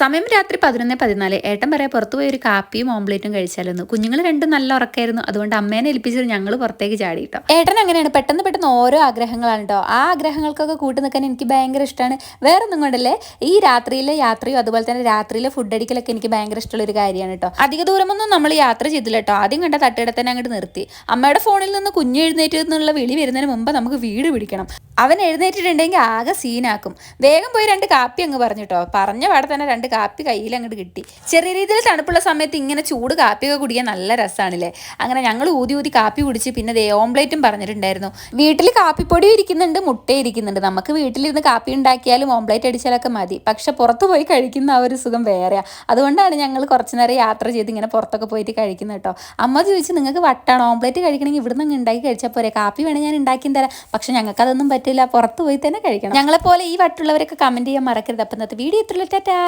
സമയം രാത്രി 11:14. ഏട്ടൻ പറയാ പുറത്തു പോയി ഒരു കാപ്പിയും ഓംപ്ലേറ്റും കഴിച്ചാലെന്ന്. കുഞ്ഞുങ്ങൾ രണ്ടും നല്ല ഉറക്കായിരുന്നു. അതുകൊണ്ട് അമ്മേനെ ഏൽപ്പിച്ചിട്ട് ഞങ്ങൾ പുറത്തേക്ക് ചാടി കേട്ടോ. ഏട്ടൻ അങ്ങനെയാണ്, പെട്ടെന്ന് പെട്ടെന്ന് ഓരോ ആഗ്രഹങ്ങളാണ് കേട്ടോ. ആ ആഗ്രഹങ്ങൾക്കൊക്കെ കൂട്ടി നിൽക്കാൻ എനിക്ക് ഭയങ്കര ഇഷ്ടമാണ്. വേറെ ഒന്നും കൊണ്ടല്ലേ, ഈ രാത്രിയിലെ യാത്രയും അതുപോലെ തന്നെ രാത്രിയിലെ ഫുഡ് അടിക്കലൊക്കെ എനിക്ക് ഭയങ്കര ഇഷ്ടമുള്ള ഒരു കാര്യമാണ് കേട്ടോ. അധിക ദൂരമൊന്നും നമ്മൾ യാത്ര ചെയ്തില്ല കേട്ടോ. ആദ്യം കണ്ട തട്ടിട തന്നെ അങ്ങോട്ട് നിർത്തി. അമ്മയുടെ ഫോണിൽ നിന്ന് കുഞ്ഞു എഴുന്നേറ്റ് എന്നുള്ള വിളി വരുന്നതിന് മുമ്പ് നമുക്ക് വീട് പിടിക്കണം. അവൻ എഴുന്നേറ്റിട്ടുണ്ടെങ്കിൽ ആകെ സീനാക്കും. വേഗം പോയി 2 കാപ്പി അങ്ങ് പറഞ്ഞിട്ടോ. പറഞ്ഞ പാടെ തന്നെ 2 കാപ്പി കയ്യിൽ അങ്ങോട്ട് കിട്ടി. ചെറിയ രീതിയിൽ തണുപ്പുള്ള സമയത്ത് ഇങ്ങനെ ചൂട് കാപ്പിയൊക്കെ കുടിക്കാൻ നല്ല രസമാണല്ലേ. അങ്ങനെ ഞങ്ങൾ ഊതി ഊതി കാപ്പി കുടിച്ച് പിന്നെ ഓംപ്ലേറ്റും പറഞ്ഞിട്ടുണ്ടായിരുന്നു. വീട്ടിൽ കാപ്പിപ്പൊടി ഇരിക്കുന്നുണ്ട്, മുട്ട ഇരിക്കുന്നുണ്ട്. നമുക്ക് വീട്ടിലിരുന്ന് കാപ്പി ഉണ്ടാക്കിയാലും ഓംപ്ലേറ്റ് അടിച്ചാലൊക്കെ മതി. പക്ഷെ പുറത്ത് പോയി കഴിക്കുന്ന ആ ഒരു സുഖം വേറെയാണ്. അതുകൊണ്ടാണ് ഞങ്ങൾ കുറച്ച് നേരം യാത്ര ചെയ്ത് ഇങ്ങനെ പുറത്തൊക്കെ പോയിട്ട് കഴിക്കുന്നത് കേട്ടോ. അമ്മ ചോദിച്ചു, നിങ്ങൾക്ക് വട്ടാണ് ഓംപ്ലേറ്റ് കഴിക്കണമെങ്കിൽ ഇവിടുന്ന് അങ്ങ് ഉണ്ടാക്കി കഴിച്ചാൽ പോരെ, കാപ്പി വേണേൽ ഞാൻ ഉണ്ടാക്കി തരാം. പക്ഷെ ഞങ്ങൾക്ക് അതൊന്നും പറ്റില്ല, പുറത്ത് പോയി തന്നെ കഴിക്കണം. ഞങ്ങളെപ്പോലെ ഈ വട്ടുള്ളവരൊക്കെ കമന്റ് ചെയ്യാൻ മറക്കരുത്. അപ്പം ഇന്നത്തെ വീഡിയോ ഇത്രയുള്ളൂ. ടാറ്റാ.